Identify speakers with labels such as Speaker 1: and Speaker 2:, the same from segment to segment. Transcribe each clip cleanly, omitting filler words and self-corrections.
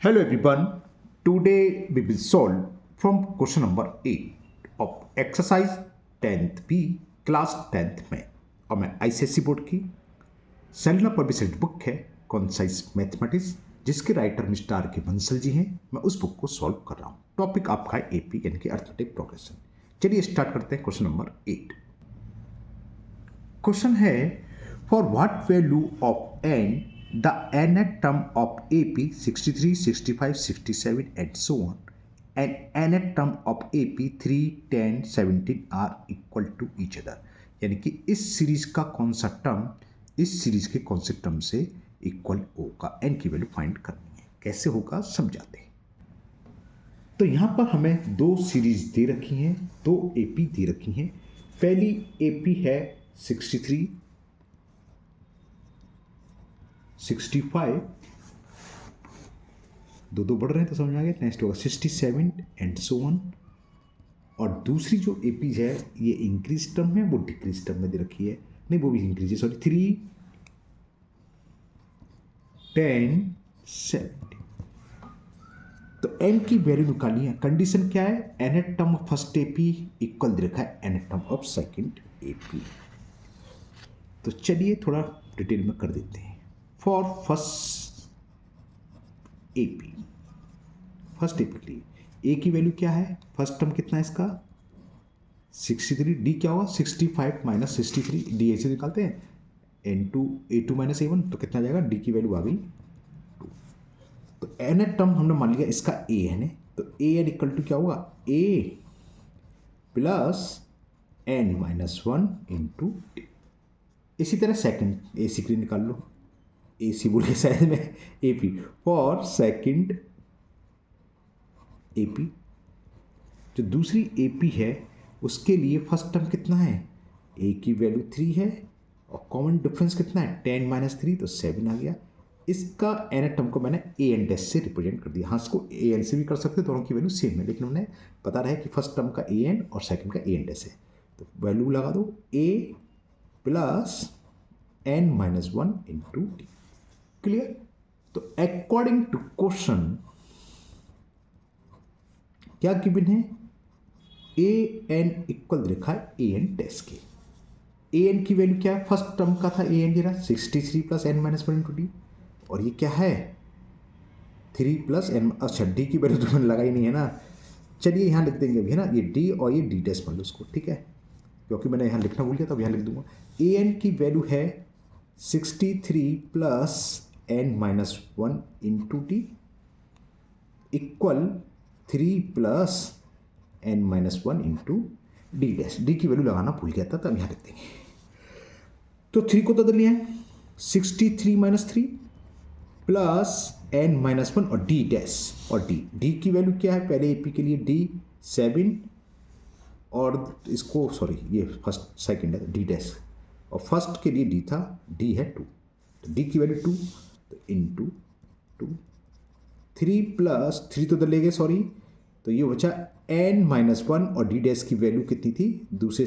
Speaker 1: Hello everyone. Today we will solve from question number 8 of exercise 10th B class 10th में और मैं ICSE board की Selina published book है concise mathematics जिसके writer mister are के बंसल जी हैं। मैं उस बुक को सॉल्व कर रहा हूँ। टॉपिक आपका है AP यानी कि अर्थमेटिक प्रोग्रेशन। चलिए स्टार्ट करते हैं क्वेश्चन नंबर 8। क्वेश्चन है for what value of n the nth term of AP 63, 65, 67 and so on and nth term of AP 3, 10, 17 are equal to each other। यानी कि इस सीरीज का कौन सा टर्म इस सीरीज के कौन से टर्म से इक्वल होगा, n की वैल्यू फाइंड करनी है। कैसे होगा समझाते हैं। तो यहाँ पर हमें दो सीरीज दे रखी हैं, दो AP दे रखी हैं। पहली AP है 63, 65, दो बढ़ रहे हैं तो समझ आ गया। नेक्स्ट होगा 67 एंड सो ऑन। और दूसरी जो AP है ये इंक्रीज टर्म है, वो डिक्रीज टर्म में दे रखी है। नहीं, वो भी इंक्रीज है, सॉरी 3, 10, 70। तो n की वैल्यू निकाली है। कंडीशन क्या है? nth term of first AP equal दे रखा है nth term of second AP। तो चलिए थोड़ा डिटेल में कर देते हैं। फॉर फर्स्ट AP के लिए A की वैल्यू क्या है? फर्स्ट टर्म कितना है इसका? 63। D क्या होगा? 65 माइनस 63। D ऐसे निकालते हैं A2 माइनस A1, तो कितना आ जाएगा? D की वैल्यू आ गई 2। तो nth टर्म हमने मान लिया इसका A है ना, तो AN इक्वल टू क्या होगा? A plus n minus 1 into D। इसी तरह सेकंड AC के लिए निकाल लो। AC बोल के शायद में AP फॉर सेकंड AP। जो दूसरी AP है उसके लिए फर्स्ट टर्म कितना है? A की वैल्यू 3 है और कॉमन डिफरेंस कितना है? 10 माइनस 3, तो 7 आ गया। इसका nth टर्म को मैंने AN डैश से रिप्रेजेंट कर दिया। हाँ, इसको AN से भी कर सकते, दोनों की वैल्यू सेम है, लेकिन हमने पता रहा कि फर्स्ट टर्म का AN और सेकंड का AN डैश है। तो वैल्यू लगा दो A plus n minus 1 into D। Clear? तो अकॉर्डिंग टू क्वेश्चन क्या गिवन है? AN इक्वल लिखा है AN डैश के। AN की वैल्यू क्या है? फर्स्ट टर्म का था AN दे रहा 63 plus n minus 1 into D, और ये क्या है? 3 प्लस n। अच्छा, D की वैल्यू तो मैंने लगाई नहीं है ना। चलिए यहाँ लिख देंगे अभी, है ना, ये D और ये D डैश मान लो उसको, ठीक है, क्योंकि मैंने यहाँ लिखना भूल गया तो अब यहाँ लिख दूंगा। AN की वैल्यू है 63 plus n minus 1 into D equal 3 plus n minus 1 into D dash. D की वैल्यू लगाना भूल गया था, तब यहाँ लिख देंगे। तो 3 को तो लिया है 63 माइनस 3 प्लस n माइनस 1 और D डैश। और D की वैल्यू क्या है? पहले AP के लिए D 7 और इसको सॉरी ये फर्स्ट सेकंड है D डैश, और फर्स्ट के लिए D था, D है 2, तो D की वैल्यू 2, तो इंटू 2। 3 प्लस 3 तो ले गए, सॉरी, तो ये बचा n माइनस 1 और D डैश की वैल्यू कितनी थी? दूसरे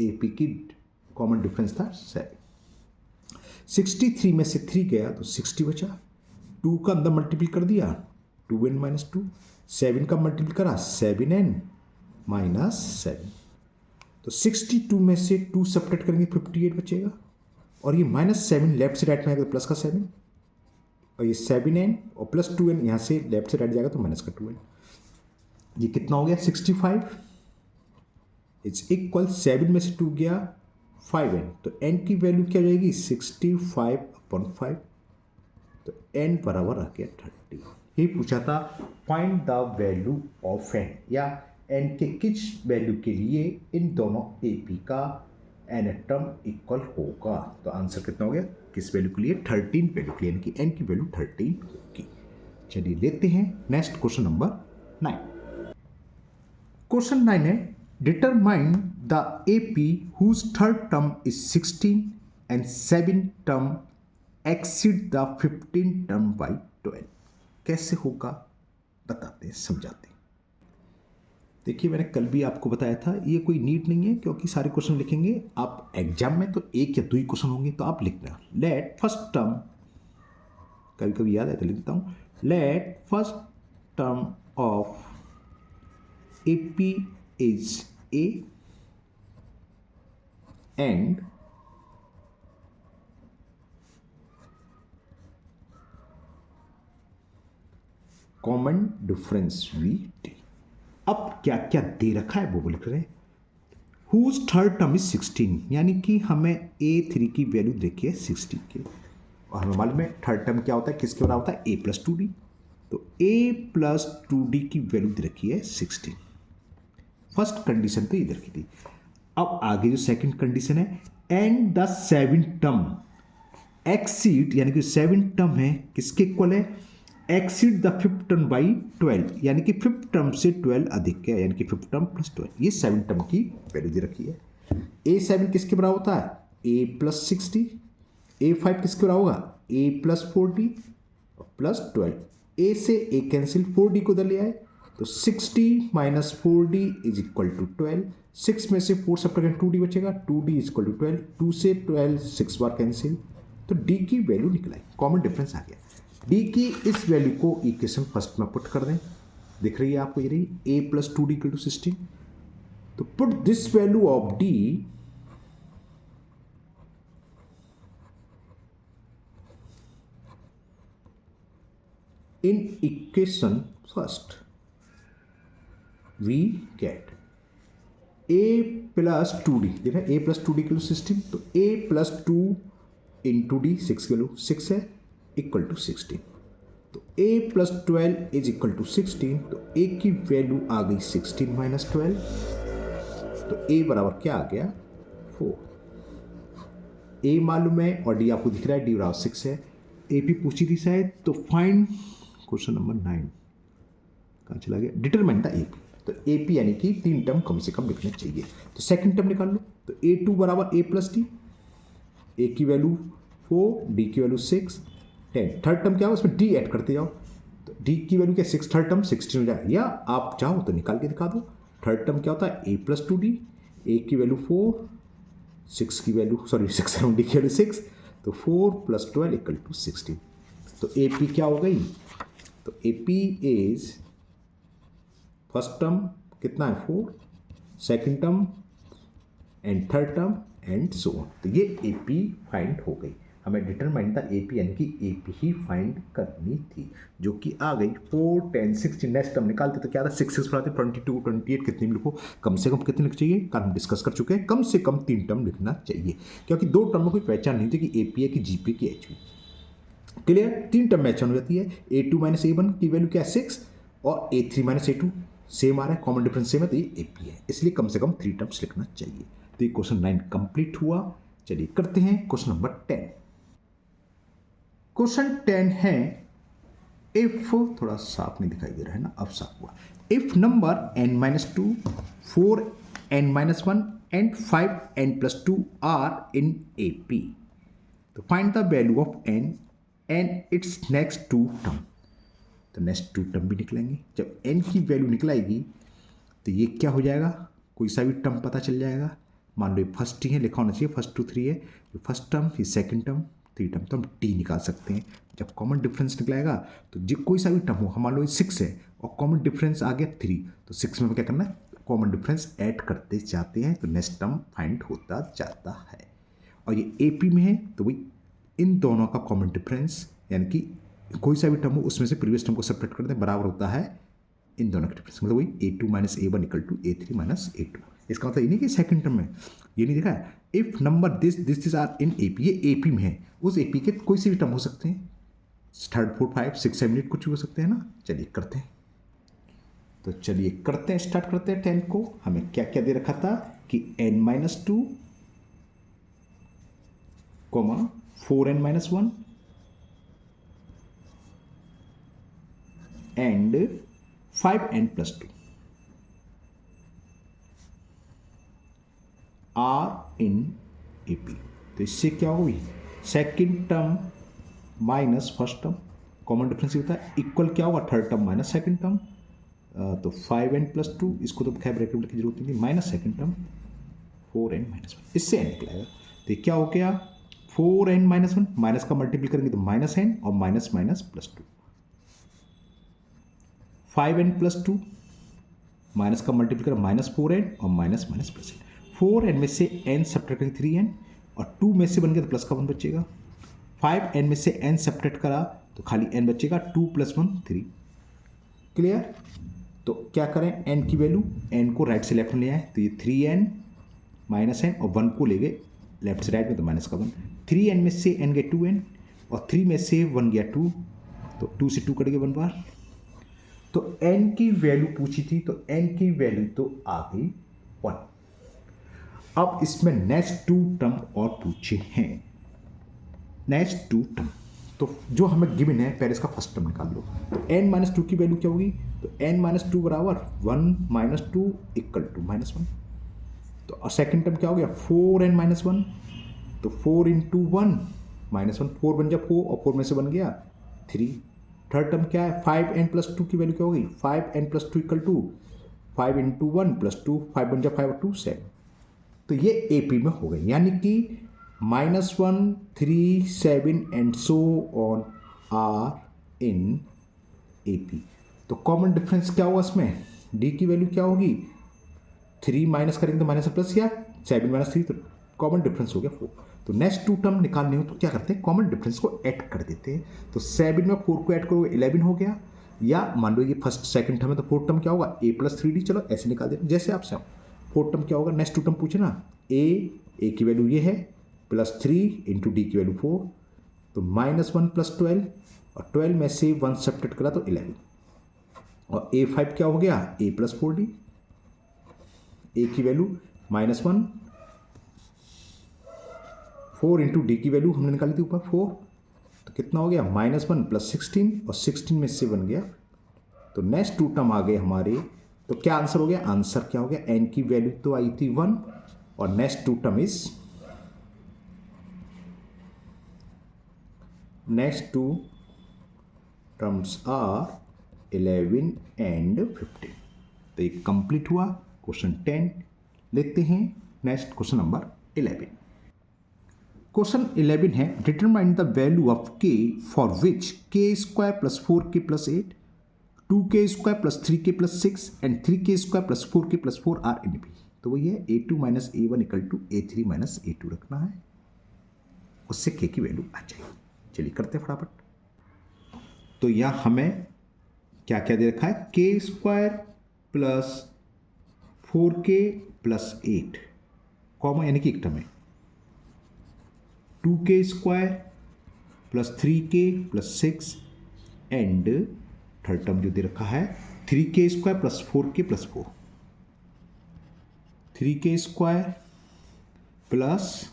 Speaker 1: AP की कॉमन डिफरेंस था 7। 63 में से 3 गया तो 60 बचा। 2 का अंदर मल्टीप्लाई कर दिया 2n माइनस 2, 7 का मल्टीप्लाई करा 7n माइनस 7, तो 62 में से 2 सब्ट्रैक्ट करेंगे 58 बचेगा, और ये माइनस 7 लेफ्ट से राइट में आएगा तो प्लस का 7, और ये 7n और प्लस 2n यहाँ से लेफ्ट से राइट जाएगा तो माइनस का 2n। ये कितना हो गया? 65 इट्स इक्वल 7 में से 2 गया 5n, तो n की वैल्यू क्या हो जाएगी? 65/5, तो n बराबर आ गया 30। ये पूछा था find the value of n, या n के किस वैल्यू के लिए इन दोनों AP का nth टर्म इक्वल होगा। तो आंसर कितना हो गया? किस वैल्यू के लिए? 13 वैल्यू के लिए, यानी कि n की वैल्यू 13 होगी। चलिए लेते हैं नेक्स्ट क्वेश्चन नंबर 9। क्वेश्चन 9 है determine the AP whose third term is 16 and 7 term exceed the 15 term by 12। कैसे होगा बताते हैं, समझाते हैं। देखिए, मैंने कल भी आपको बताया था ये कोई नीड नहीं है, क्योंकि सारे क्वेश्चन लिखेंगे आप एग्जाम में तो एक या दो ही क्वेश्चन होंगे, तो आप लिखना। लेट फर्स्ट टर्म, कभी कभी याद है तो लिख देता हूँ, let first term of AP is A and common difference VT। अब क्या क्या दे रखा है वो लिख रहे हैं। हुज थर्ड टर्म इज 16, यानी कि हमें A3 की वैल्यू देखी है 60 के, और हमें मालूम है थर्ड टर्म क्या होता है, किसके बराबर होता है, A+2D। तो A+2D की वैल्यू दे रखी है 16। फर्स्ट कंडीशन तो इधर की थी। अब आगे जो सेकंड कंडीशन है, and the seven term exceed, यानी कि सेवन टर्म है किसके इक्वल है, exceed the fifth term by 12, यानी कि फिफ्थ टर्म से 12 अधिक है, यानी कि फिफ्थ टर्म प्लस 12। ये सेवन टर्म की वैल्यू दे रखी है। A7 किसके बराबर होता है, A+60। A5 किसके बराबर होगा, A+40 +12। A से A कैंसिल, 4D को उधर ले आए तो 60 - 4D = 12। 6 में से 4 सब करें 2D बचेगा, 2D = 12। 2 से 12 6 बार कैंसिल, तो D की वैल्यू निकल आई, कॉमन डिफरेंस आ गया। D की इस वैल्यू को इक्वेशन फर्स्ट में पुट कर दें, दिख रही है आपको ये रही, A+2D = 16। तो put this value of D in equation first, we get A+2D, देखा A+2D = 16, तो A+2 × D 6 की वैल्यू 6 है = 16। तो A+12 = 16, तो A की वैल्यू आ गई 16 - 12, तो A बराबर क्या आ गया, 4। A मालूम है और D आपको दिख रहा है, D बराबर 6 है। AP पूछी थी शायद, तो फाइंड क्वेश्चन नंबर 9 कहाँ चला गया, डिटरमाइन द AP। तो AP यानी कि 3 टर्म कम से कम लिखने चाहिए। तो सेकंड टर्म निकाल लो, तो A2 = A+D, A की वैल्यू 4, D की वैल्यू 6, 10। थर्ड टर्म क्या हो, उसमें D ऐड करते जाओ, तो D की वैल्यू क्या, 6, थर्ड टर्म 16 हो जाए, या आप चाहो तो निकाल के दिखा दो। थर्ड टर्म क्या होता है, A+2D, A की वैल्यू 4, 6 की वैल्यू, सॉरी 6 D की वैल्यू 6, तो 4 + 12 = 16। तो AP क्या हो गई, तो AP इज फर्स्ट टर्म कितना है 4, second term and third term and so on. तो ये AP फाइंड हो गई। हमें डिटरमाइन द AP यानी कि AP ही फाइंड करनी थी, जो कि आ गई 4, 10, 16। नेक्स्ट टर्म निकालते तो क्या था, 6 6 बनाते 22, 28, कितने भी लिखो, कम से कम कितने लिख चाहिए, कल हम डिस्कस कर चुके हैं, कम से कम 3 टर्म लिखना चाहिए, क्योंकि 2 टर्म में कोई पहचान नहीं थी कि AP है कि GP की HP। क्लियर, 3 टर्म मैच हो जाती है। A2 - A1 की वैल्यू क्या है 6, और A3 - A2 सेम आ रहा है, कॉमन डिफरेंस सेम है, तो ये AP है, इसलिए कम से कम 3 टर्म्स लिखना चाहिए। तो ये क्वेश्चन 9 कंप्लीट हुआ। चलिए करते हैं क्वेश्चन नंबर 10। क्वेश्चन 10 है, इफ, थोड़ा साफ नहीं दिखाई दे रहा है ना, अब साफ हुआ। If number n-2, 4n-1 and 5n+2 are in AP, तो find the value of n and its next 2 term. तो नेक्स्ट 2 टर्म भी निकलेंगे। जब n की वैल्यू निकलाएगी तो ये क्या हो जाएगा, कोई सा भी टर्म पता चल जाएगा। मान लो ये फर्स्ट ही है, लिखा होना चाहिए 1 2 3 है, ये फर्स्ट टर्म, ये सेकंड टर्म, 3 टर्म, तो हम T निकाल सकते हैं। जब कॉमन डिफरेंस निकलाएगा तो जो कोई सा भी टर्म हो, मान लो ये 6 है और कॉमन डिफरेंस आ गया 3, तो 6 में क्या करना है, कॉमन डिफरेंस ऐड करते जाते हैं, तो नेक्स्ट टर्म फाइंड होता जाता है। और ये AP में है तो वही इन दोनों का कॉमन डिफरेंस, यानी कि कोई सा भी टर्म हो उसमें से प्रीवियस टर्म को सेपरेट कर दें, बराबर होता है इन दोनों का डिफरेंस, मतलब वही A2 - A1 = A3 - A2। इसका मतलब ये नहीं कि सेकंड टर्म में ये नहीं देखा है, if number this are in AP, ये AP में है, उस AP के कोई से भी टर्म हो सकते हैं, 3, 4, 5, 6, 7, 8 कुछ भी हो सकते हैं ना। चलिए करते हैं, तो चलिए करते हैं, स्टार्ट करते हैं 10 को। हमें क्या क्या दे रखा था कि n-2, 4n-1 and 5n+2 are in AP। तो इससे क्या होगी, second term minus first term, common difference होता है, इक्वल क्या होगा, third term minus second term, तो 5n+2, इसको तो खैर ब्रैकेट की जरूरत नहीं, माइनस सेकंड टर्म 4n-1, इससे n निकलेगा। तो क्या हो गया, 4n-1, माइनस का मल्टीपल करेंगे तो -n और माइनस +2, 5n+2 माइनस का मल्टीप्लाई करा -4n और minus minus plus n। 4n में से n सब्ट्रैक्ट करेंगे 3n और 2 में से बन गया तो प्लस का 1 बचेगा। 5n में से n सब्ट्रैक्ट करा तो खाली n बचेगा, 2 + 1 3। क्लियर? तो क्या करें, n की वैल्यू, n को राइट से लेफ्ट में ले आए तो ये 3n -n और 1 को ले गए लेफ्ट से राइट में तो माइनस का 1। 3n में से n गया 2n और 3 में से 1 गया 2, तो 2 से 2 कट गया 1 बार। तो n की वैल्यू पूछी थी तो n की वैल्यू तो आ गई 1। अब इसमें नेक्स्ट 2 टर्म और पूछे हैं। नेक्स्ट 2 टर्म तो जो हमें गिवन है पहले इसका फर्स्ट टर्म निकाल लो। तो n - 2 की वैल्यू क्या होगी, तो n - 2 बराबर 1 - 2 = -1। तो सेकंड टर्म क्या हो गया 4n - 1, तो 4 × 1 -1, 4 बन गया 4 और 4 में से बन गया 3। थर्ड टर्म क्या है 5n+2 की वैल्यू क्या होगी, 5n+2 = 5 × 1 + 2, 5 बन गया 5 और 2 7। तो ये AP में हो गई, यानी कि -1 3 7 and so on are in AP। तो कॉमन डिफरेंस क्या होगा इसमें, D की वैल्यू क्या होगी, 3 माइनस करेंगे तो माइनस प्लस, या 7 - 3 तो कॉमन डिफरेंस हो गया 4। तो नेक्स्ट 2 टर्म निकालने हो तो क्या करते हैं, कॉमन डिफरेंस को ऐड कर देते हैं। तो 7 में 4 को ऐड करोगे 11 हो गया, या मान लो ये फर्स्ट सेकंड टर्म है तो फोर्थ टर्म क्या होगा a + 3d। चलो ऐसे निकाल देते हैं जैसे आपसे। फोर्थ टर्म क्या होगा, नेक्स्ट 2 टर्म पूछे ना, a की वैल्यू ये है +3 × d की वैल्यू 4, तो -1 + 12 और 12 में से 1 सब्ट्रैक्ट करा तो 11, और a5 क्या हो गया a + 4d। a की वैल्यू -1, 4 × d की वैल्यू हमने निकाली थी ऊपर 4, तो कितना हो गया -1 + 16 और 16 में से बन गया। तो नेक्स्ट 2 टर्म आ गए हमारे, तो क्या आंसर हो गया, आंसर क्या हो गया, n की वैल्यू तो आई थी 1 और next 2 term is, next 2 terms are 11 and 15। तो ये कंप्लीट हुआ क्वेश्चन 10। लेते हैं नेक्स्ट क्वेश्चन नंबर 11। क्वेश्चन 11 है, determine the value of k for which k² + 4k + 8, 2k² + 3k + 6 and 3k² + 4k + 4 are in B। तो वही है a2 - a1 = a3 - a2 रखना है, उससे k की वैल्यू आ जाएगी। चलिए करते हैं फटाफट। तो यहाँ हमें क्या क्या दे रखा है, k² + 4k + 8 कॉमा, यानी कि एक टर्म है 2k² + 3k + 6 and third term जो दे रखा है 3k² + 4k + 4, 3k² +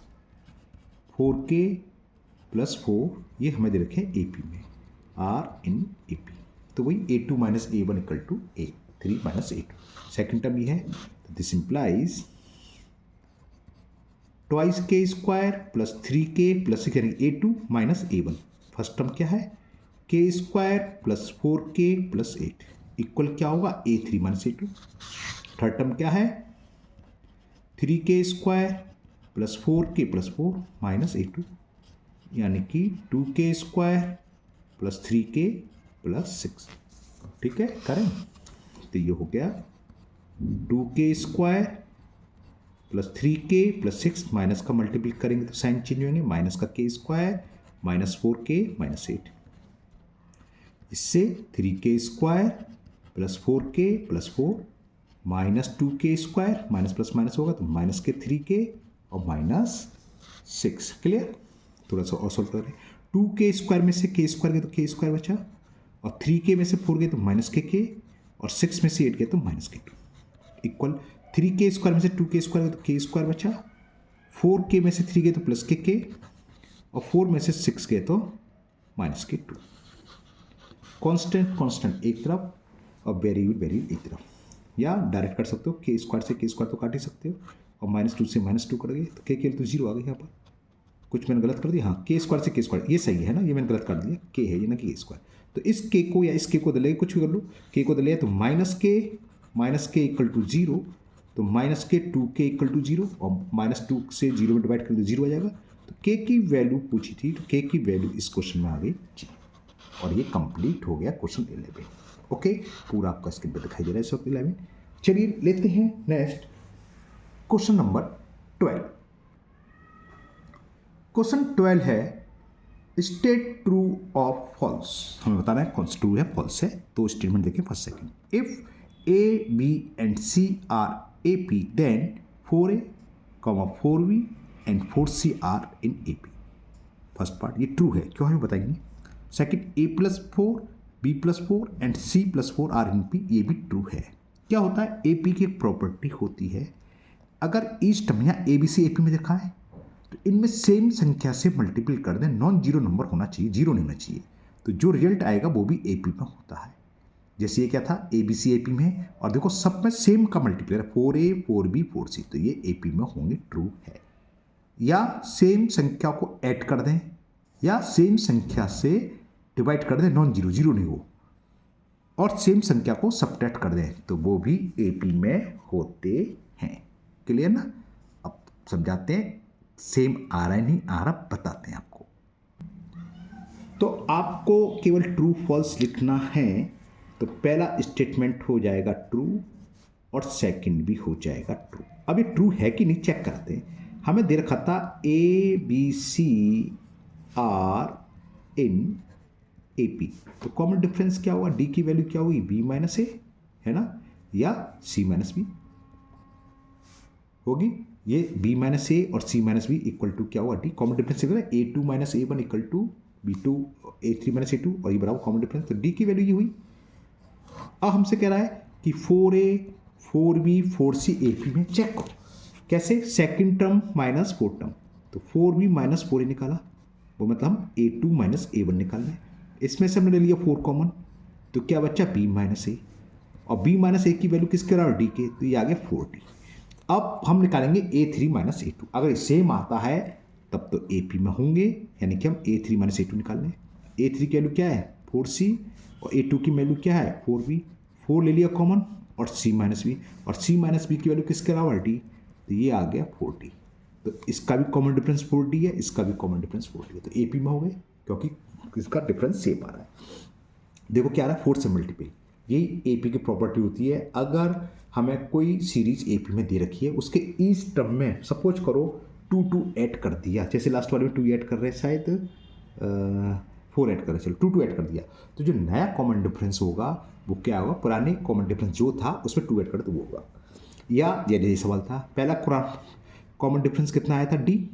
Speaker 1: 4k + 4, ये हमें दे रखे हैं AP में, आर इन AP। तो वही a2 - a1 = a3 - a2। Second term ये है, this implies twice k² + 3k + 6 यानी a2 - a1। फर्स्ट टर्म क्या है k² + 4k + 8 इक्वल क्या होगा a3 - a2। थर्ड टर्म क्या है 3k² + 4k + 4 - a2, यानी कि 2k² + 3k + 6। ठीक है, करें तो ये हो गया 2k² + 3k + 6 माइनस का मल्टीप्लाई करेंगे तो साइन चेंज होंगे, माइनस का k² - 4k - 8, इससे 3k² + 4k + 4 -2k² minus plus minus होगा तो माइनस के 3k और -6। क्लियर, थोड़ा सा और सॉल्व करें। 2k² में से k² गए तो k² बचा, और 3k में से 4 गए तो -k और 6 में से 8 गए तो -k2 इक्वल 3k² में से 2k² गए तो k² बचा, 4k में से 3 गए तो +k और 4 में से 6 गए तो -k2। कांस्टेंट एक तरफ और वेरिएबल एक तरफ, या डायरेक्ट कर सकते हो, k² से k² तो काट ही सकते हो, और -2 से -2 कट गए तो k तो 0 आ गई। यहाँ पर कुछ मैंने गलत कर दिया, हाँ k² से k², ये सही है ना, ये मैंने गलत कर दिया, k है ये ना कि k²। तो इस k को या इस k को दले कुछ भी कर लो, k को दले तो -k = 0, तो -k 2k = 0 और -2 से 0 में डिवाइड कर दो 0 आ जाएगा। तो k की वैल्यू पूछी थी, तो k की वैल्यू इस क्वेश्चन में आ गई जी। और ये कंप्लीट हो गया क्वेश्चन 11। ओके, पूरा आपका स्क्रीन पे दिखाई दे रहा है इस वक्त 11। चलिए लेते हैं नेक्स्ट क्वेश्चन नंबर 12। क्वेश्चन 12 है स्टेट ट्रू ऑफ फॉल्स। हमें बताना है कौन सा ट्रू है फॉल्स है। तो स्टेटमेंट देखिए first second. If A B and C are A P then 4a, 4b and 4c are in A P. First part ये ट्रू है, क्यों हमें बताएंगे। Second, a+4 b+4 and c+4 are in P, ये भी true है। क्या होता है, ए पी की एक प्रॉपर्टी होती है, अगर इस टर्म यहाँ ए बी सी ए पी में देखा है तो इनमें सेम संख्या से मल्टीपल कर दें, नॉन जीरो नंबर होना चाहिए, जीरो नहीं होना चाहिए, तो जो रिजल्ट आएगा वो भी ए पी में होता है। जैसे ये क्या था, A B C A P में, और देखो सब में सेम का मल्टीप्लायर है, 4a 4b 4c, तो ये ए पी में होंगे, ट्रू है। या सेम संख्या को ऐड कर दें या सेम संख्या से डिवाइड कर दें, नॉन जीरो, जीरो नहीं हो, और सेम संख्या को सबट्रैक्ट कर दें, तो वो भी ए पी में होते हैं। क्लियर ना। अब समझाते हैं, सेम आ रहा है नहीं आ रहा बताते हैं आपको। तो आपको केवल ट्रू फॉल्स लिखना है। तो पहला स्टेटमेंट हो जाएगा ट्रू और सेकंड भी हो जाएगा ट्रू। अब ये ट्रू है कि नहीं चेक करते हैं। हमें दे रखा था A B C are in A P, तो कॉमन डिफरेंस क्या होगा, डी की वैल्यू क्या होगी, बी माइनस ए है ना, या सी माइनस बी होगी। ये b माइनस ए और c minus B equal to क्या हुआ, D. Common difference a2 minus a1 equal to b2 a3 minus a2, और ये बराबर कॉमन डिफरेंस, तो d की वैल्यू ये हुई। अब हमसे कह रहा है कि 4a 4b 4c a में चेक करो कैसे, second term minus fourth term, तो 4b माइनस 4a निकाला, वो मतलब हम a2 माइनस a1 निकाल रहे हैं। इसमें से हमने ले लिया 4 कॉमन, तो क्या बच्चा b माइनस ए, और b माइनस ए की वैल्यू किसके बराबर, डी के, तो ये आ गया 4d। अब हम निकालेंगे a3 माइनस a2, अगर सेम आता है तब तो ए पी में होंगे, यानी कि हम a3 माइनस a2 निकाल लें। a3 की वैल्यू क्या है 4c, और a2 की वैल्यू क्या है 4b, 4 ले लिया कॉमन, और c माइनस बी, और c माइनस बी की वैल्यू किसके बराबर, डी, तो ये आ गया 4d। तो इसका भी कॉमन डिफरेंस 4d है, इसका भी कॉमन डिफरेंस 4d है, तो ए पी में हो गए, क्योंकि इसका डिफरेंस सेम आ रहा है। देखो क्या आ रहा है, 4 से मल्टीपल, यही ए पी की प्रॉपर्टी होती है। अगर हमें कोई सीरीज ए पी में दे रखी है, उसके इस टर्म में सपोज करो 2 ऐड कर दिया, जैसे लास्ट वाले में 2 ऐड कर रहे हैं, शायद 4 ऐड कर रहे हैं, चलो 2 ऐड कर दिया, तो जो नया कॉमन डिफरेंस होगा वो क्या होगा, पुराने कॉमन डिफरेंस जो था उसमें 2 ऐड कर तो वो होगा। या ये सवाल था, पहला कॉमन डिफरेंस कितना आया था, डी।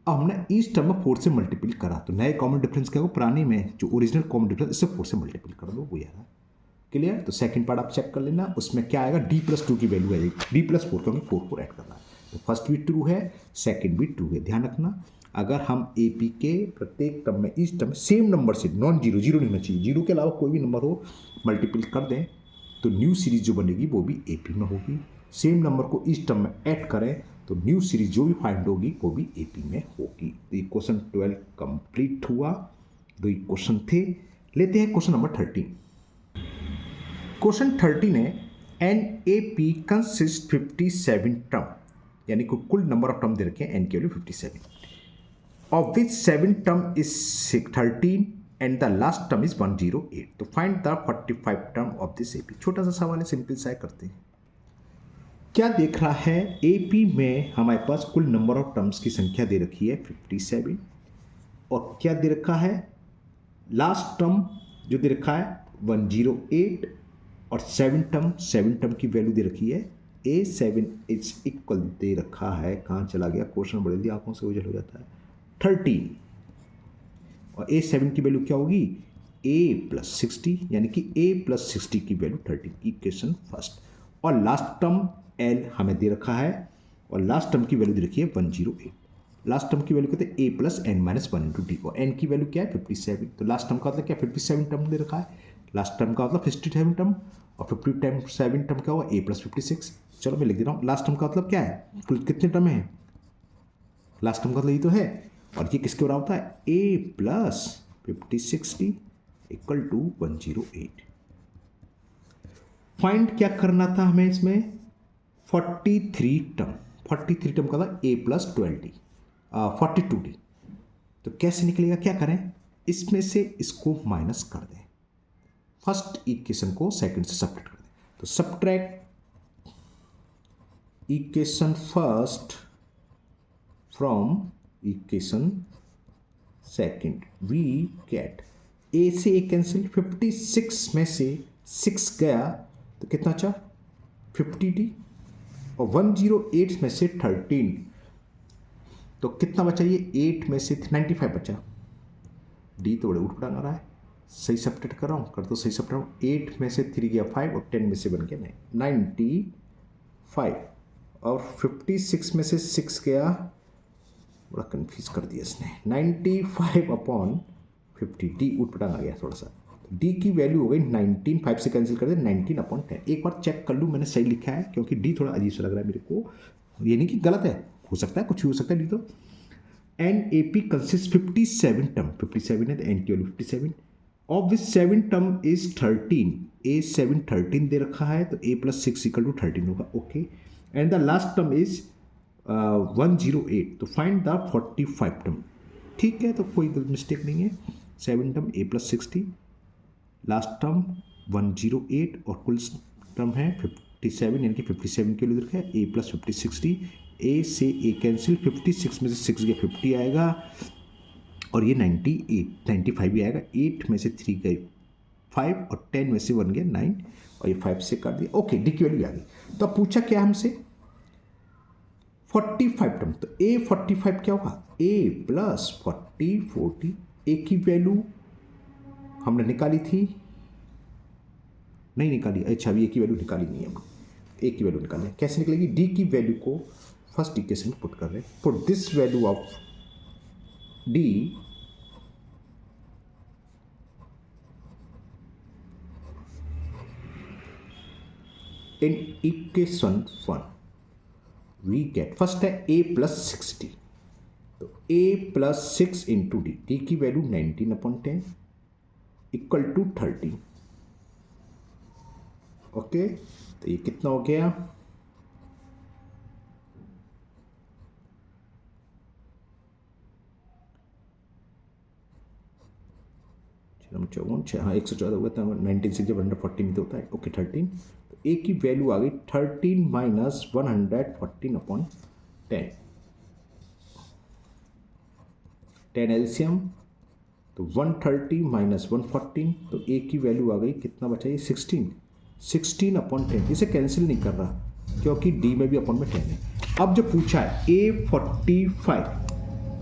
Speaker 1: अब हमने इस टर्म में 4 से मल्टीपल करा, तो नए कॉमन डिफरेंस क्या होगा, पुराने में जो ओरिजिनल कॉमन डिफरेंस इससे 4 से मल्टीपल कर दो, वो यार क्लियर। तो सेकंड पार्ट आप चेक कर लेना, उसमें क्या आएगा, d+2 की वैल्यू आएगी, d+4, क्योंकि 4 ऐड करना है। तो फर्स्ट भी ट्रू है, सेकंड भी ट्रू है। ध्यान रखना, अगर हम ए पी के प्रत्येक टर्म में इस टर्म में सेम नंबर से, नॉन जीरो, जीरो नहीं होना चाहिए, जीरो के अलावा कोई भी नंबर हो, मल्टीपल कर दें तो न्यू सीरीज जो बनेगी वो भी ए पी में होगी। सेम नंबर को इस टर्म में ऐड करें तो न्यू सीरीज जो भी फाइंड होगी वो भी ए पी में होगी। तो ये क्वेश्चन 12 कंप्लीट हुआ। 2 क्वेश्चन थे। लेते हैं क्वेश्चन नंबर 13। क्वेश्चन 13 है, an A P consist 57 term, यानी कि कुल नंबर ऑफ टर्म दे रखे हैं, एन की value 57, of which 7 term is 13 and the last term is 108। तो find the 45 term of this AP. छोटा सा सवाल है, सिंपल सा करते हैं। क्या देख रहा है, एपी में हमारे पास कुल नंबर ऑफ टर्म्स की संख्या दे रखी है 57, और क्या दे रखा है, लास्ट टर्म जो दे रखा है 108, और 7 टर्म की वैल्यू दे रखी है A7 इज इक्वल दे रखा है, कहाँ चला गया क्वेश्चन, बड़े जल्दी आंखों से उजल हो जाता है, 13, और A7 की वैल्यू क्या होगी A+60, यानी कि A+60 की वैल्यू 13, इक्वेशन फर्स्ट। और लास्ट टर्म L हमें दे रखा है, और लास्ट टर्म की वैल्यू दे रखी है 108। लास्ट टर्म की वैल्यू कहते हैं A+n-1 × D, और n की वैल्यू क्या है 57। तो लास्ट टर्म का मतलब क्या, 57 टर्म दे रखा है, लास्ट टर्म का मतलब 57 टर्म, और 57 टर्म क्या होगा A+56। चलो मैं लिख दे रहा हूँ, लास्ट टर्म का मतलब क्या है, कुल कितने टर्म है, लास्ट टर्म का मतलब ये तो है, और ये किसके बराबर होता है A+50/60 = 108। फाइंड क्या करना था हमें इसमें, 43 टर्म का था A+12D 42D। तो कैसे निकलेगा, क्या करें, इसमें से इसको माइनस कर दें, फर्स्ट इक्वेशन को सेकंड से सब्ट्रैक्ट कर दें। तो subtract equation first from equation second, we get A से ए कैंसिल, 56 में से 6 गया तो कितना बचा 50d, और 108 में से 13 तो कितना बचा, ये 8 में से 95 बचा। डी तो बड़े उठ पटांग आ रहा है, सही सब्ट्रैक्ट कर रहा हूँ, कर दो सही सब्ट्रैक्ट। 8 में से 3 गया 5 और 10 में से बन गया 95, और 56 में से 6 गया, बड़ा कंफ्यूज कर दिया इसने, 95 अपॉन 50, डी उठ पटांग आ गया थोड़ा सा। डी की वैल्यू हो गई 19, 5 से कैंसिल कर दे 19 अपॉन 10। एक बार चेक कर लूँ मैंने सही लिखा है, क्योंकि डी थोड़ा अजीब सा लग रहा है मेरे को, ये नहीं कि गलत है, हो सकता है कुछ भी हो सकता है डी तो। An A P consist 57 term, 57 है तो एन की value 57, of which 7 term is 13, A 7 13 दे रखा है तो ए प्लस 6 इक्वल टू 13 होगा, okay. And the last term is 108, तो फाइंड द 45 टर्म, ठीक है, तो कोई मिस्टेक नहीं है। 7 टर्म ए प्लस 60, लास्ट टर्म 108 और कुल टर्म है 57, यानी कि 57 के लिए लिखा है ए प्लस 50 60, ए से ए कैंसिल, 56 में से 6 गया 50 आएगा, और ये 95 भी आएगा। 8 में से 3 गए 5 और 10 में से 1 गया 9, और ये 5 से काट दिया, ओके। डी की वैल्यू आ गई। तो अब पूछा क्या हमसे 45 टर्म, तो ए 45 क्या होगा, ए प्लस 40, ए की वैल्यू हमने निकाली थी, नहीं निकाली, अच्छा अभी ए की वैल्यू निकाली नहीं है हमने, ए की वैल्यू निकालनी है, कैसे निकलेगी, डी की वैल्यू को फर्स्ट इक्वेशन में पुट कर रहे हैं, put this value of D in equation 1, we get, first है ए प्लस 60, तो A plus 6 into D, D की value 19 upon 10 equal to 13, okay. तो ये कितना हो गया, हाँ 114 हुआ था, 19 से जब 140 में तो होता है, ओके 13, तो ए की वैल्यू आ गई 13 माइनस 114 अपॉन 10, 10 एलसीएम, तो 130 माइनस 114, तो ए की वैल्यू आ गई, कितना बचा ये 16 अपॉन 10, इसे कैंसिल नहीं कर रहा क्योंकि डी में भी अपॉन में 10 है। अब जो पूछा है ए 45,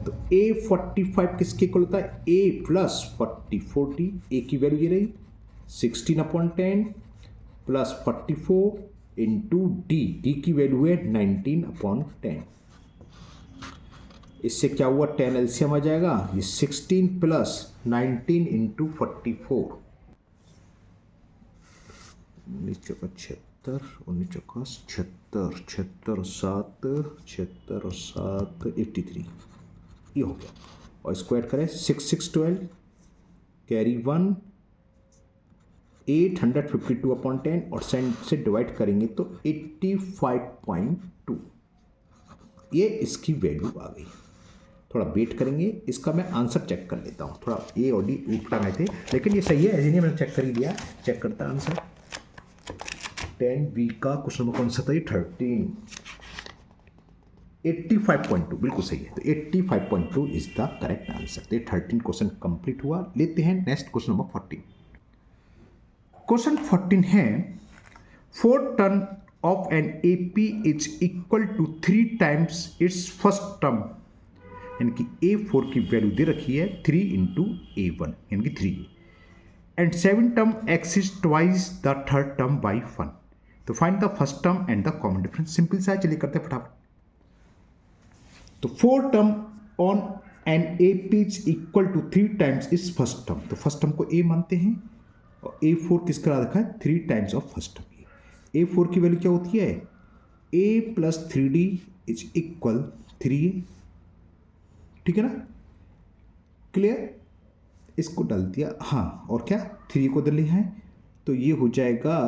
Speaker 1: तो ए 45 किसके इक्वल होता है, ए प्लस 40, ए की वैल्यू ये रही 16 upon 10 plus 44 into D, D की वैल्यू है 19 अपॉन 10, इससे क्या हुआ 10 एलसीएम आ जाएगा, ये 16 प्लस 19 इंटू 44, 19 चौका 76, 19 चौका 76, 76 और 7 83, ये हो गया। और इसको ऐड करें 6 6 12 कैरी 1, 852 अपॉन 10 और से डिवाइड करेंगे तो 85.2, ये इसकी वैल्यू आ गई। थोड़ा वेट करेंगे, इसका मैं आंसर चेक कर लेता हूँ, थोड़ा ए और डी ऊपर टांगे थे लेकिन ये सही है, ऐसे नहीं मैंने चेक कर ही लिया, चेक करता आंसर। 10B का क्वेश्चन नंबर कौन सा था, 13, 85.2 बिल्कुल सही है, तो 85.2 इज द करेक्ट आंसर। तो 13 क्वेश्चन कंप्लीट हुआ। लेते हैं नेक्स्ट क्वेश्चन नंबर 14। क्वेश्चन 14 है 4 term of an AP is equal to 3 times its first term, यानी कि A4 की वैल्यू दे रखी है 3 इंटू A1 यानी कि 3, and 7 term exist twice the third term by 1, तो find the first term and the common difference. Simple सा है, चलिए करते हैं फटाफट। तो 4 term on an AP is equal to 3 times इस फर्स्ट टर्म, तो फर्स्ट टर्म को A मानते हैं और A4 किसका रखा है 3 times of first term. A4 की वैल्यू क्या होती है, A plus 3D is equal 3A, ठीक है ना, क्लियर। इसको डाल दिया, हाँ, और क्या 3 को डाले हैं तो ये हो जाएगा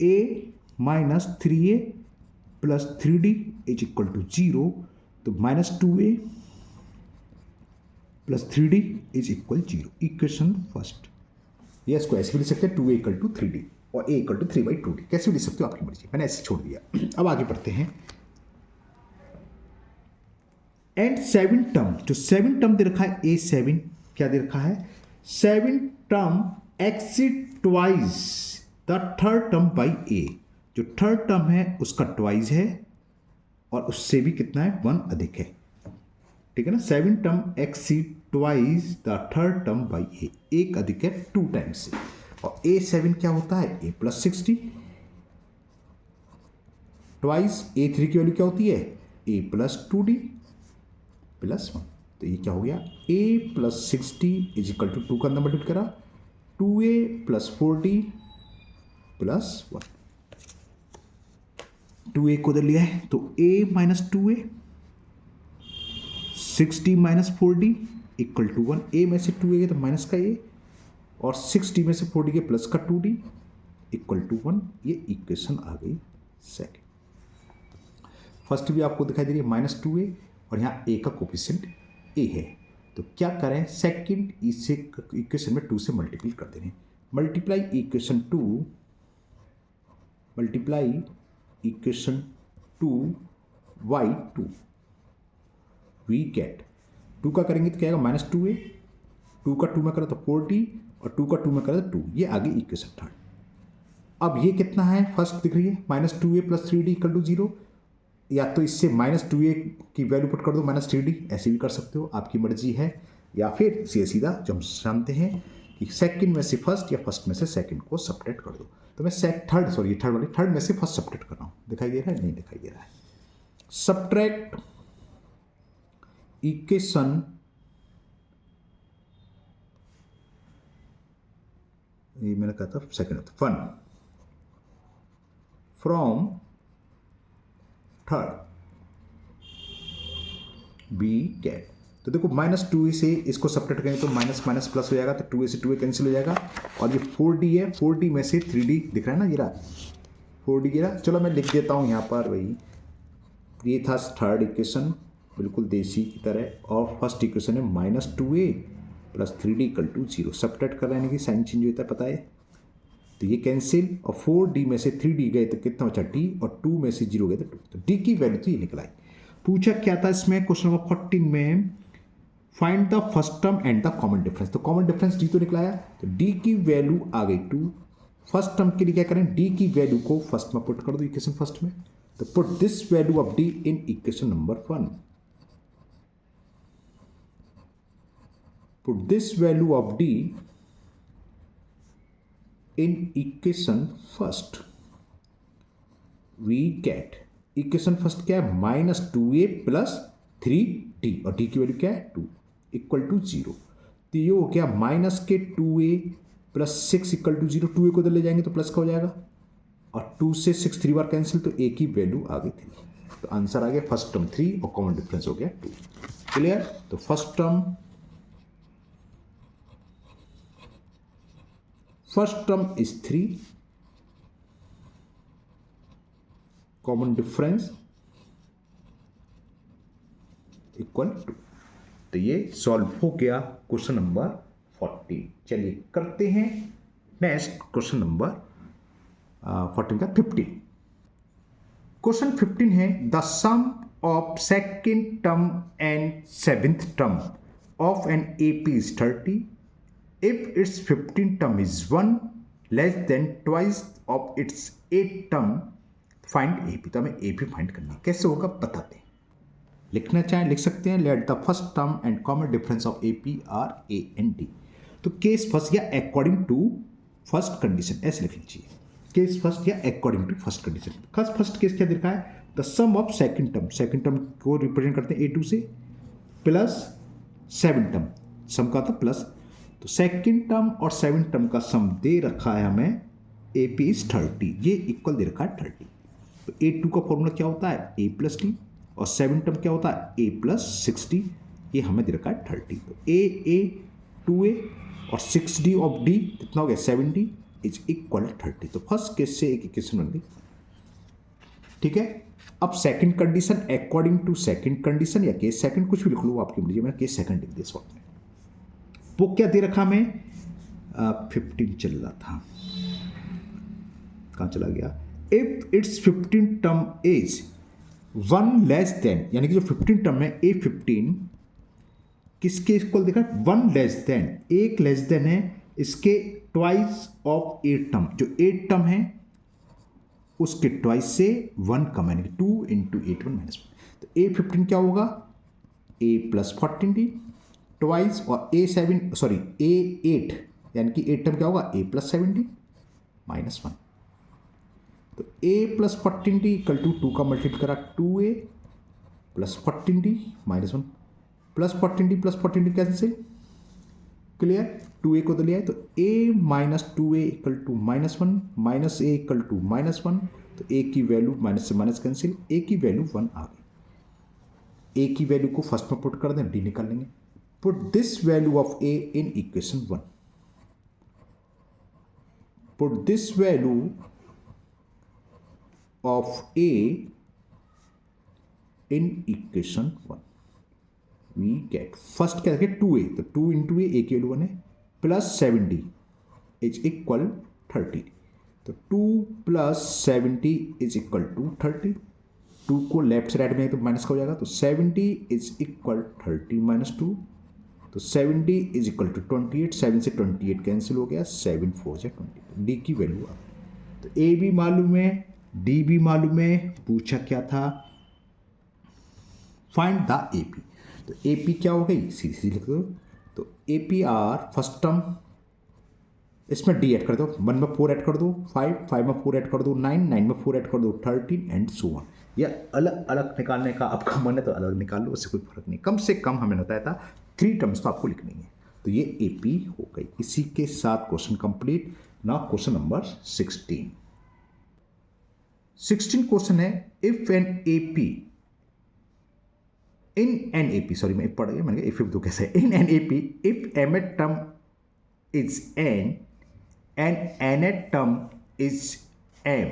Speaker 1: A minus 3A plus 3D is equal to 0, तो minus 2A plus 3D is equal 0। Equation first. ये इसको ऐसे भी लिख सकते हैं 2A इक्वल टू 3D और A इक्वल टू 3/2D, कैसे भी लिख सकते हो आपकी मर्जी, मैंने ऐसे छोड़ दिया। अब आगे बढ़ते हैं। एंड 7 टर्म, जो 7 टर्म दे रखा है A7, क्या दे रखा है 7 term exceed twice the third term by A, जो थर्ड टर्म है उसका ट्वाइस है और उससे भी कितना है 1 अधिक है, ठीक है ना। 7 term exceed twice the third term by A, एक अधिक है 2 टाइम्स से, और A7 क्या होता है A प्लस 60 ट्वाइस A3 की वैल्यू क्या होती है A प्लस 2D प्लस 1, तो ये क्या हो गया A plus 60 is equal to 2 का अंदर मल्टीप्लाई करा 2A plus 4D plus 1, 2A को उधर लिया है तो A minus 2A 60 minus 4D equal to 1, A में से 2A तो माइनस का A और 60 में से 4D के प्लस का 2D इक्वल टू 1, ये इक्वेशन आ गई सेकेंड। फर्स्ट भी आपको दिखाई दे रही है माइनस 2A और यहाँ A का कोफिशिएंट A है, तो क्या करें सेकंड इसे इक्वेशन में 2 से मल्टीप्लाई कर देंगे, multiply equation 2 multiply equation 2 by 2 we get 2 का करेंगे तो क्या आएगा माइनस 2A, 2 का 2 में करा तो 4D और 2 का 2 में करा तो 2, ये आगे इक्वेशन थर्ड। अब ये कितना है फर्स्ट दिख रही है minus 2A plus 3D equal to 0, या तो इससे माइनस 2A की वैल्यू पुट कर दो माइनस 3D, ऐसे भी कर सकते हो आपकी मर्जी है, या फिर सीधा जो हम जानते हैं कि सेकंड में से फर्स्ट या फर्स्ट में से सेकंड को सब्ट्रैक्ट कर दो, तो मैं थर्ड में से फर्स्ट सब्ट्रैक्ट कर रहा हूँ, दिखाई दे रहा है नहीं दिखाई दे रहा है। सब्ट्रैक्ट इक्वेशन ये मैंने कहा था second fun from third we get, तो देखो माइनस 2A से इसको सब्ट्रैक्ट करेंगे तो माइनस माइनस प्लस हो जाएगा, तो 2A से 2A कैंसिल हो जाएगा, और ये 4D है 4D में से 3D दिख रहा है ना, ये रहा 4D ये रहा। चलो मैं लिख देता हूँ यहाँ पर वही, ये था थर्ड इक्वेशन बिल्कुल देसी की तरह, और फर्स्ट इक्वेशन है minus 2A plus 3D equal to 0, subtract कर रहे हैं कि साइन चेंज होता है पता है, तो ये कैंसिल, और 4D में से 3D गए तो कितना बचा D, और 2 में से 0 गए तो D की वैल्यू तो ये निकल आई। पूछा क्या था इसमें क्वेश्चन नंबर 14 में, find the first term and the common difference, तो कॉमन डिफरेंस D तो निकलाया, तो D की वैल्यू आ गई 2, फर्स्ट टर्म के लिए क्या करें D की वैल्यू को फर्स्ट में पुट कर दो इक्वेशन फर्स्ट में, तो put this value of D in equation number 1, put this value of D in equation first we get equation first क्या है माइनस 2A प्लस 3D और D की वैल्यू क्या है 2 इक्वल टू 0, तो ये हो गया माइनस के 2A plus 6 equal to 0, 2A को उधर ले जाएंगे तो प्लस का हो जाएगा, और 2 से 6 3 बार कैंसिल, तो A की वैल्यू आ गई 3, तो आंसर आ गया फर्स्ट टर्म 3 और कॉमन डिफरेंस हो गया 2। क्लियर, तो first term is 3, common difference equal to, तो ये सॉल्व हो गया क्वेश्चन नंबर 14। चलिए करते हैं नेक्स्ट क्वेश्चन नंबर 14 का 15। क्वेश्चन 15 है the sum of second term and seventh term of an AP is 30 if its 15th term is 1 less than twice of its 8th term find AP, तो हमें AP find करनी है, कैसे होगा बताते हैं, लिखना चाहें लिख सकते हैं, let the first term and common difference of AP are A and D, तो केस फर्स्ट या अकॉर्डिंग टू फर्स्ट कंडीशन ऐसे लिख लीजिए, केस फर्स्ट या according to first condition. First case क्या दिखा है the sum of second term को रिप्रेजेंट करते हैं A2 से प्लस 7 टर्म, सम का था प्लस, तो सेकंड टर्म और सेवेंथ टर्म का सम दे रखा है हमें AP is 30, ये इक्वल दे रखा है 30, तो A2 का फॉर्मूला क्या होता है A प्लस D, और सेवेंथ टर्म क्या होता है A प्लस 60, ये हमें दे रखा है 30, तो A 2A और 6D ऑफ D कितना हो गया 7D इज इक्वल 30, तो फर्स्ट केस से एक इक्वेशन बन गई। ठीक है, अब second condition according to second condition या केस सेकंड कुछ भी लिख लो आपकी मर्जी, मैंने केस सेकंड लिख दिया इस वक्त में। वो क्या दे रखा हमें, 15 चल रहा था, कहाँ चला गया, if it's 15 term is 1 less than, यानी कि जो 15 टर्म है A15 किसके इक्वल देखा, 1 लेस देन, एक लेस देन है इसके ट्वाइस ऑफ 8 टर्म, जो 8 टर्म है उसके ट्वाइस से 1 कम, यानी 2 इंटू 8 1 माइनस 1, तो A15 क्या होगा, A प्लस 14D ट्वाइस, और A8 यानी कि 8 टर्म क्या होगा, A प्लस 7D माइनस 1, तो A plus 14D equal to 2 का मल्टीप्लाई करा 2A plus 14D minus 1, plus 14D cancel, clear, 2A को तो लिया है, तो A minus 2A equal to minus 1, minus A equal to minus 1, तो A की वैल्यू माइनस से माइनस कैंसिल, A की वैल्यू 1 आ गई, A की वैल्यू को फर्स्ट में पुट कर दें, D निकाल लेंगे, put this value of A in equation 1, put this value of A in equation 1, we get, first क्या रखे 2A, तो 2 इंटू A की वैल्यू 1 है, प्लस 7D इज इक्वल 30, तो 2 प्लस 70 इज इक्वल टू 30, 2 को लेफ्ट से राइट में तो माइनस का हो जाएगा, तो 70 इज इक्वल 30 माइनस 2, तो 70 इज इक्वल टू 28, 7 से 28 कैंसिल हो गया, 7 4 से 20, डी की वैल्यू आ गई, तो ए भी मालूम है, डी भी मालूम है, पूछा क्या था, फाइंड द एपी, तो एपी क्या हो गई, सीधी लिख दो, तो एपी आर फर्स्ट टर्म, इसमें डी ऐड कर दो, 1 में 4 ऐड कर दो 5, 5 में 4 ऐड कर दो 9, 9 में 4 ऐड कर दो 13 एंड सो ऑन, या अलग अलग निकालने का आपका मन है तो अलग निकाल लो, उससे कोई फर्क नहीं, कम से कम हमें बताया था 3 टर्म्स तो आपको लिखनी है, तो ये एपी हो गई। इसी के साथ question complete. Now question number 16 question है, if an AP in an AP, sorry मैं पढ़ गया, मैंने इफ तो कैसे, in an AP if m th term is n and n th term is m,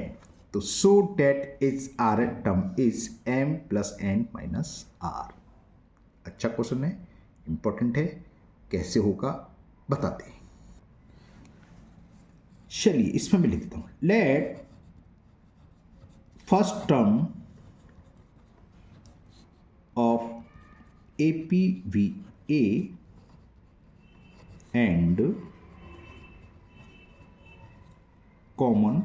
Speaker 1: तो so that is r th term is m plus n minus r. अच्छा question है, important है, कैसे होगा बताते हैं। चलिए इसमें मैं लिख देता हूं, let first term of APVA and common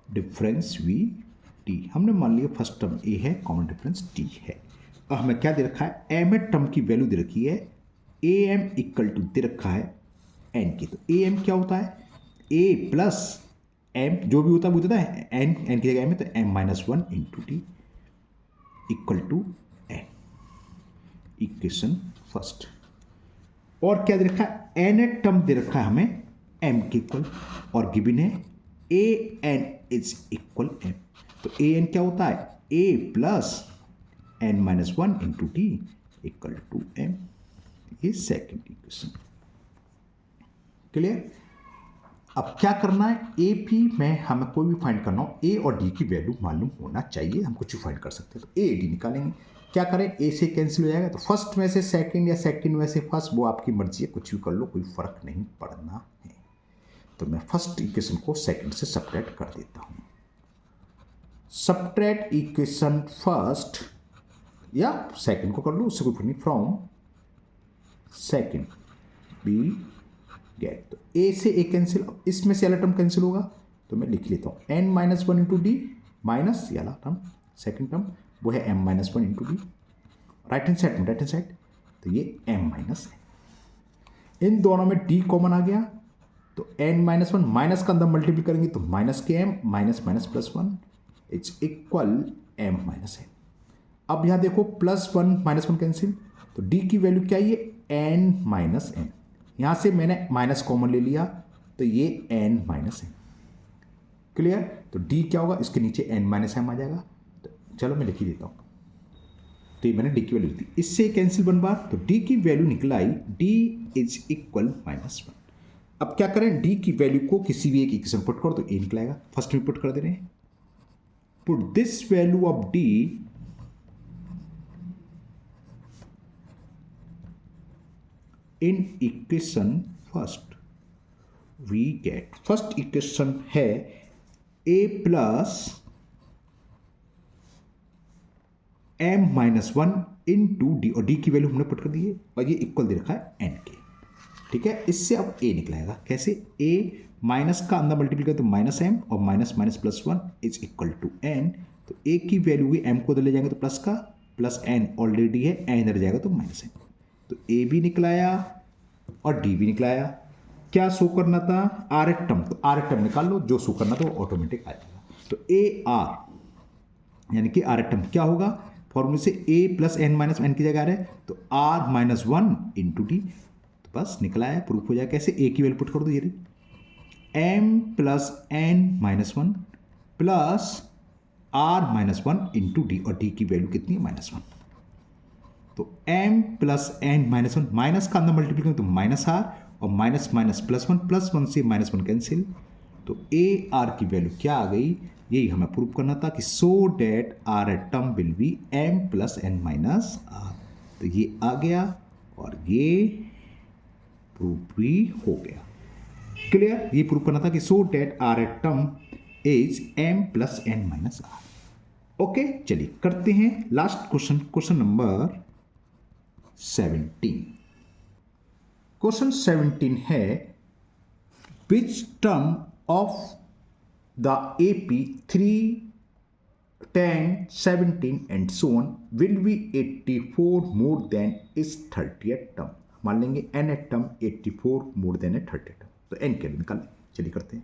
Speaker 1: difference VT, हमने मान लिया फर्स्ट टर्म A है, कॉमन डिफरेंस T है। अब हमें क्या दे रखा है, एम एट टर्म की वैल्यू दे रखी है, AM इक्वल टू दे रखा है N की, तो AM क्या होता है, A प्लस एम, जो भी होता है वो होता है एन, एन की जगह एम है, तो M minus 1 into T equal to N, equation first. और क्या दे रखा है, एन एट टर्म दे रखा है हमें एम के इक्वल, और गिवन है a n is equal m, तो ए एन क्या होता है, ए plus n minus 1 into T equal to m, ये सेकेंड इक्वेशन, क्लियर। अब क्या करना है, ए पी में हमें कोई भी फाइंड करना हो, ए और डी की वैल्यू मालूम होना चाहिए, हम कुछ भी फाइंड कर सकते हैं, तो ए डी निकालेंगे, क्या करें, ए से कैंसिल हो जाएगा, तो फर्स्ट में से सेकंड या सेकंड में से फर्स्ट, वो आपकी मर्जी है, कुछ भी कर लो, कोई फर्क नहीं पड़ना है। तो मैं फर्स्ट इक्वेशन को सेकंड से सब्ट्रैक्ट कर देता हूँ, सब्ट्रैक्ट इक्वेशन फर्स्ट या सेकंड को कर लो, उससे कोई फर्क नहीं, फ्रॉम सेकंड बी गेट, तो ए से ए कैंसिल, इसमें से वाला टर्म कैंसिल होगा, तो मैं लिख लेता हूँ N minus 1 into D minus ये वाला टर्म, सेकेंड टर्म वो है M minus 1 into D, right hand side, तो ये एम माइनस है, इन दोनों में डी कॉमन आ गया, तो एन माइनस 1 माइनस का अंदर मल्टीप्लाई करेंगे तो माइनस के M, minus minus plus 1 its equal M minus N. अब यहाँ देखो प्लस 1 माइनस 1 कैंसिल, तो डी की वैल्यू क्या है, ये एन माइनस एन, यहाँ से मैंने माइनस कॉमन ले लिया, तो ये एन माइनस एन, क्लियर। तो डी क्या होगा, इसके नीचे एन माइनस एम आ जाएगा, तो चलो मैं लिख ही देता हूँ, तो ये मैंने डी की वैल्यू दी, इससे कैंसिल 1 बार, तो डी की वैल्यू निकल I D is equal minus 1। अब क्या करें, डी की वैल्यू को किसी भी एक इक्वेशन पुट करो तो ए निकलेगा, फर्स्ट में पुट कर दे रहे हैं, put this value of D in equation first we get, first equation है a plus m minus 1 into D, और डी की वैल्यू हमने पुट कर दी है और ये इक्वल दे रखा है n के, ठीक है। इससे अब a निकलाएगा कैसे, a माइनस का अंदर मल्टीप्लाई करें तो माइनस m और minus minus plus 1 is equal to n, तो a की वैल्यू हुई m को उधर ले जाएंगे तो प्लस का, प्लस n ऑलरेडी है, n इधर जाएगा तो माइनस n, तो a भी निकलाया और d भी निकलाया। क्या शो करना था, आर एट टर्म, तो आर एट टर्म निकाल लो, जो शो करना था वो ऑटोमेटिक आ जाएगा। तो ए आर यानी कि आर एट टर्म क्या होगा, फॉर्मूले से a plus n minus n की जगह आ रहा है तो r माइनस 1 इंटू डी, तो बस निकला है, प्रूफ हो जाए कैसे, a की वैल्यू पुट कर दो, ये m plus n minus 1 plus r minus 1 into D, और d की वैल्यू कितनी है माइनस 1, तो m plus n minus 1, minus का अंदर मल्टीप्लाई करें तो माइनस r और माइनस माइनस प्लस 1, प्लस 1 से माइनस 1 कैंसिल, तो a r की वैल्यू क्या आ गई, यही हमें प्रूव करना था कि so that r th term will be m plus n minus r, तो ये आ गया और ये प्रूफ भी हो गया। क्लियर, ये प्रूव करना था कि so that r th term is m plus n minus r। Okay, चलिए करते हैं last question, question number 17। Question 17 है which term of the AP 3, 10, 17 and so on will be 84 more than is 30th term. मान लेंगे nth term 84 more than है 30th term, तो n के लिए निकालें। चलिए करते हैं।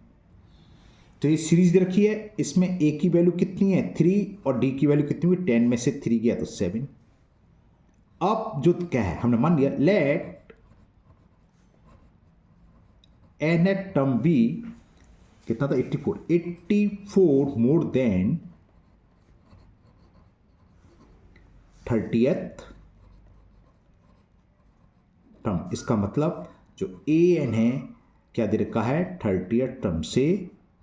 Speaker 1: तो ये सीरीज दे रखी है, इसमें a की वैल्यू कितनी है 3 और d की वैल्यू कितनी हुई 10 में से 3 गया तो 7। अब जो क्या है हमने मान लिया लेट nth टर्म बी कितना था 84 मोर देन 30th टर्म। इसका मतलब जो an है क्या दे रखा है 30th टर्म से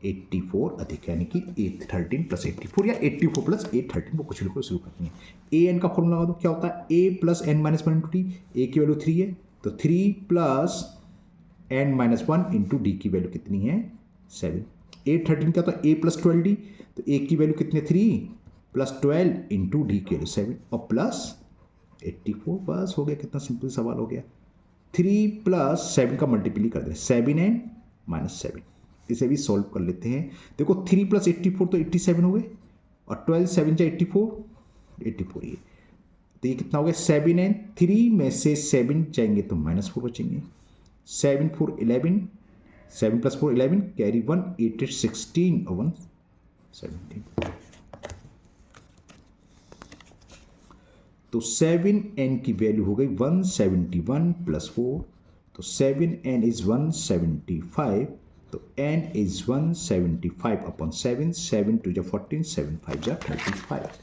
Speaker 1: 84 अधिक, यानी कि 13 प्लस 84 या 84 प्लस 813 वो कुछ भी शुरू करते हैं। an का फॉर्मूला लगा दो, क्या होता है a plus n minus 1 into T, a की वैल्यू 3 है तो 3 plus n minus 1 into D की वैल्यू कितनी है 7। 813 क्या होता है a प्लस 12d, तो a की वैल्यू कितनी है 3 प्लस 12 इंटू डी की वैल्यू 7 और प्लस 84। बस हो गया, कितना सिंपल सवाल हो गया। 3 प्लस 7 का मल्टीप्लाई कर दे 7n माइनस 7, इसे भी सॉल्व कर लेते हैं। देखो 3 प्लस 84 तो 87 हो गए और 12 7 जा 84 ये, तो ये कितना हो गया 7n। 3 में से 7 जाएंगे तो माइनस 4 बचेंगे, 7 4 11, 7 प्लस 4 11 कैरी 1 8 8 16 और 1 17। तो 7n की वैल्यू हो गई 171 प्लस 4, तो 7n इज 175, तो n इज 175 अपॉन 7, 7 2 जा 14, 7 5 जा 35,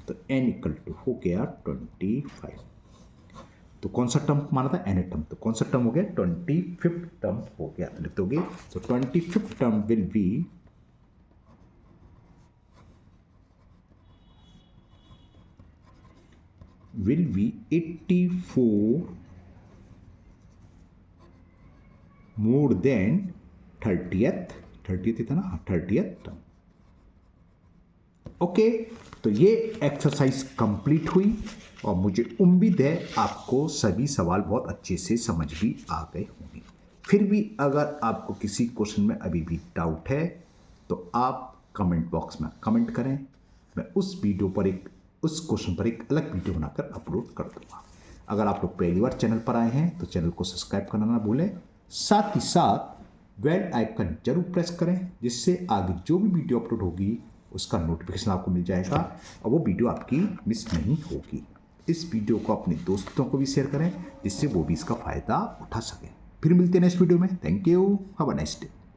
Speaker 1: तो n इक्वल टू हो गया 25। तो कौन सा टर्म माना था n टर्म, तो कौन सा टर्म हो गया 25th टर्म हो गया, तो लिखते होगे तो 25th term will B will be 84 more than 30th ही था ना 30th टर्म। ओके, तो ये एक्सरसाइज कंप्लीट हुई और मुझे उम्मीद है आपको सभी सवाल बहुत अच्छे से समझ भी आ गए होंगे। फिर भी अगर आपको किसी क्वेश्चन में अभी भी डाउट है तो आप कमेंट बॉक्स में कमेंट करें, मैं उस क्वेश्चन पर एक अलग वीडियो बनाकर अपलोड कर दूंगा। अगर आप लोग पहली बार चैनल पर आए हैं तो चैनल को सब्सक्राइब करना ना भूलें, साथ ही साथ बेल आइकन जरूर प्रेस करें, जिससे आगे जो भी वीडियो अपलोड होगी उसका नोटिफिकेशन आपको मिल जाएगा और वो वीडियो आपकी मिस नहीं होगी। इस वीडियो को अपने दोस्तों को भी शेयर करें जिससे वो भी इसका फ़ायदा उठा सकें। फिर मिलते हैं नेक्स्ट वीडियो में। Thank you, have a nice day.